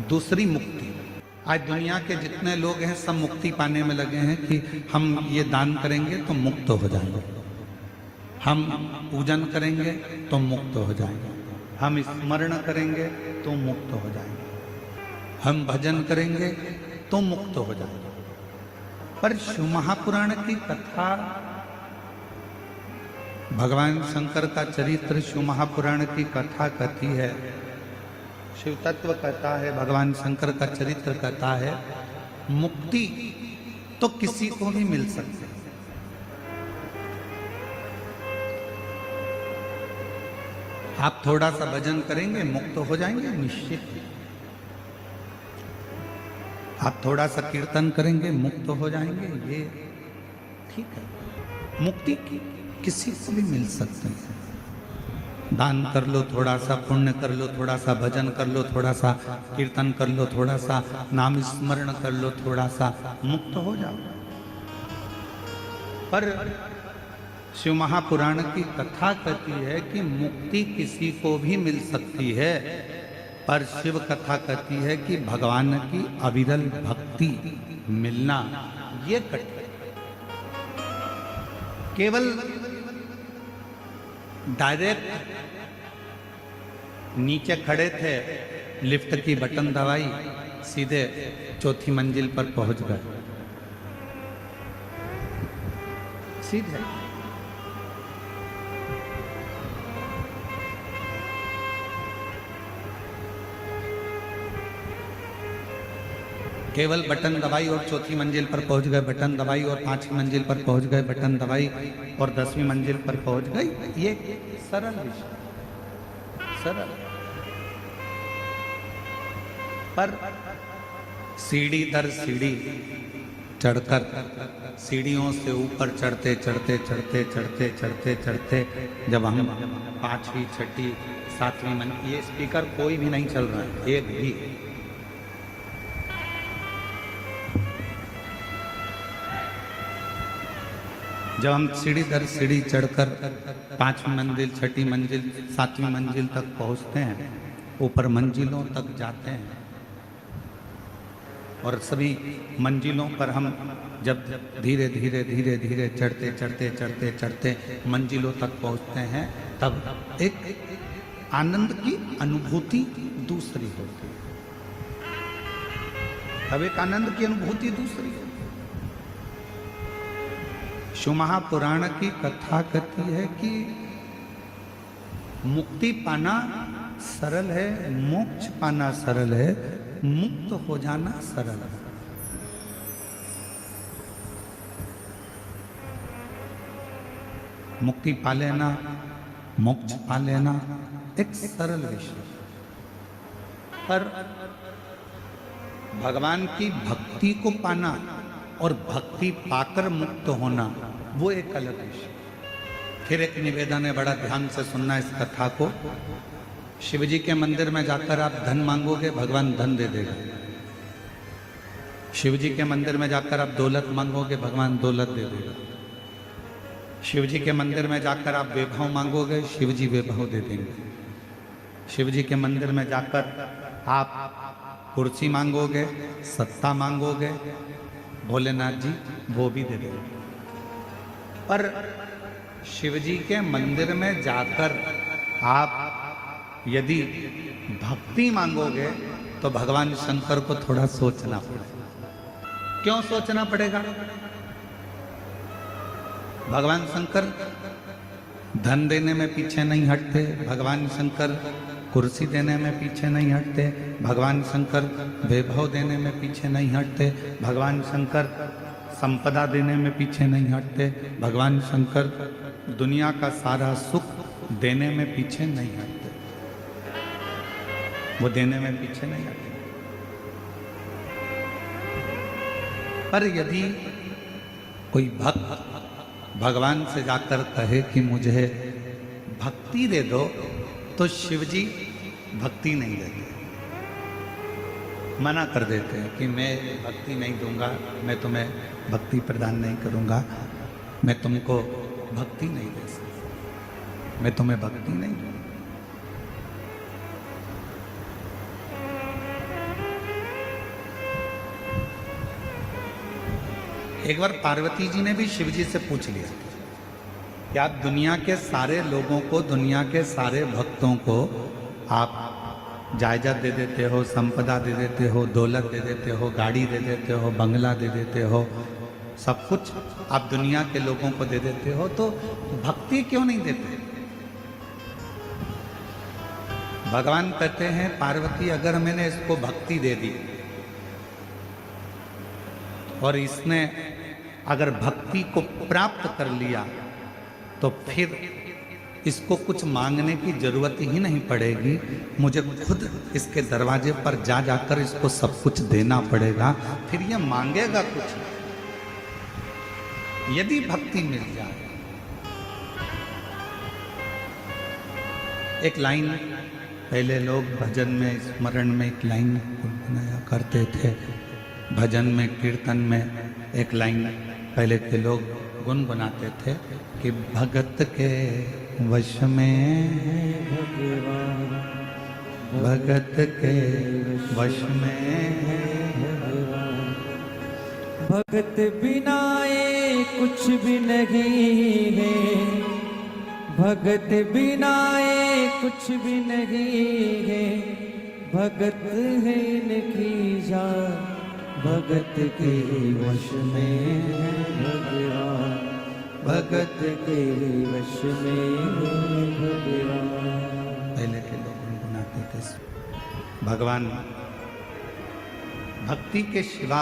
दूसरी मुक्ति। आज दुनिया के जितने लोग हैं सब मुक्ति पाने में लगे हैं कि हम ये दान करेंगे तो मुक्त हो जाएंगे, हम पूजन करेंगे तो मुक्त हो जाएंगे, हम स्मरण करेंगे तो मुक्त हो जाएंगे, हम भजन करेंगे तो मुक्त हो जाएंगे। पर शिव महापुराण की कथा, भगवान शंकर का चरित्र शिव महापुराण की कथा कहती है, शिव तत्व कहता है, भगवान शंकर का चरित्र कहता है, मुक्ति तो किसी को भी मिल सकती है। आप थोड़ा सा भजन करेंगे मुक्त हो जाएंगे निश्चित। आप थोड़ा सा कीर्तन करेंगे मुक्त हो जाएंगे, ये ठीक है। मुक्ति किसी को भी मिल सकती है। दान कर लो थोड़ा सा, पुण्य कर लो थोड़ा सा, भजन कर लो थोड़ा सा, कीर्तन कर लो थोड़ा सा, नाम स्मरण कर लो थोड़ा सा, मुक्त हो जाओ। पर शिव महापुराण की कथा कहती है कि मुक्ति किसी को भी मिल सकती है, पर शिव कथा कहती है कि भगवान की अविरल भक्ति मिलना ये कठिन। केवल डायरेक्ट नीचे खड़े थे, लिफ्ट की बटन दबाई, सीधे चौथी मंजिल पर पहुंच गए, सीधे। केवल बटन दबाई और चौथी मंजिल पर पहुंच गए, बटन दबाई और पांचवी मंजिल पर पहुंच गए, बटन दबाई और 10वीं मंजिल पर पहुंच गई। ये सरल विषय, सरल। पर सीढ़ी दर सीढ़ी चढ़कर, सीढ़ियों से ऊपर चढ़ते चढ़ते चढ़ते चढ़ते चढ़ते चढ़ते जब हम 5वीं 6वीं 7वीं मंजिल, ये स्पीकर कोई भी नहीं चल रहा है, एक भी। जब हम सीढ़ी दर सीढ़ी चढ़कर 5वीं मंजिल 6वीं मंजिल 7वीं मंजिल तक पहुंचते हैं, ऊपर मंजिलों तक जाते हैं, और सभी मंजिलों पर हम जब धीरे धीरे धीरे धीरे चढ़ते चढ़ते चढ़ते चढ़ते मंजिलों तक पहुंचते हैं, तब एक आनंद की अनुभूति दूसरी होती है। तब एक आनंद की अनुभूति दूसरी होती है। शिव महापुराण की कथा कहती है कि मुक्ति पाना सरल है, मोक्ष पाना सरल है, मुक्त हो जाना सरल है। मुक्ति पा लेना, मोक्ष पा लेना एक सरल विषय, पर भगवान की भक्ति को पाना और भक्ति पाकर मुक्त होना वो एक अलग विषय। फिर एक निवेदन है, बड़ा ध्यान से सुनना इस कथा को। शिव जी के मंदिर में जाकर आप धन मांगोगे, भगवान धन दे देगा। शिव जी के मंदिर में जाकर आप दौलत मांगोगे, भगवान दौलत दे देगा। शिव जी के मंदिर में जाकर आप वैभव मांगोगे, शिव जी वैभव दे देंगे। शिव जी के मंदिर में जाकर आप कुर्सी मांगोगे, सत्ता मांगोगे, भोलेनाथ जी वो भी दे देंगे। पर शिव जी के मंदिर में जाकर आप यदि भक्ति मांगोगे तो भगवान शंकर को थोड़ा सोचना पड़ेगा। क्यों सोचना पड़ेगा? भगवान शंकर धन देने में पीछे नहीं हटते, भगवान शंकर कुर्सी देने में पीछे नहीं हटते, भगवान शंकर वैभव देने में पीछे नहीं हटते, भगवान शंकर संपदा देने में पीछे नहीं हटते, भगवान शंकर दुनिया का सारा सुख देने में पीछे नहीं हटते, वो देने में पीछे नहीं हटते। पर यदि कोई भक्त भगवान से जाकर कहे कि मुझे भक्ति दे दो, तो शिव जी भक्ति नहीं देते, मना कर देते हैं कि मैं भक्ति नहीं दूंगा, मैं तुम्हें भक्ति प्रदान नहीं करूंगा, मैं तुमको भक्ति नहीं दे सकता, मैं तुम्हें भक्ति नहीं दूंगा। एक बार पार्वती जी ने भी शिव जी से पूछ लिया कि आप दुनिया के सारे लोगों को, दुनिया के सारे भक्तों को आप जायदाद दे देते हो, संपदा दे देते हो, दौलत दे देते हो, गाड़ी दे देते हो, बंगला दे देते हो, सब कुछ आप दुनिया के लोगों को दे देते हो, तो भक्ति क्यों नहीं देते? भगवान कहते हैं पार्वती, अगर मैंने इसको भक्ति दे दी और इसने अगर भक्ति को प्राप्त कर लिया तो फिर इसको कुछ मांगने की जरूरत ही नहीं पड़ेगी, मुझे खुद इसके दरवाजे पर जा जाकर इसको सब कुछ देना पड़ेगा, फिर ये मांगेगा कुछ यदि भक्ति मिल जाए। एक लाइन पहले लोग भजन में, स्मरण में एक लाइन बनाया करते थे, भजन में, कीर्तन में एक लाइन पहले के लोग गुनगुनाते थे कि भगत के वश में भगवान, भगत के वश में भगवान, भगत बिना ये कुछ भी नहीं है, भगत बिना ये कुछ भी नहीं है, भगत है इनकी जान, भगत के वश में भगवान, भगत के वश में भगवान। पहले के लोग गुनगुनाते थे। भगवान भक्ति के सिवा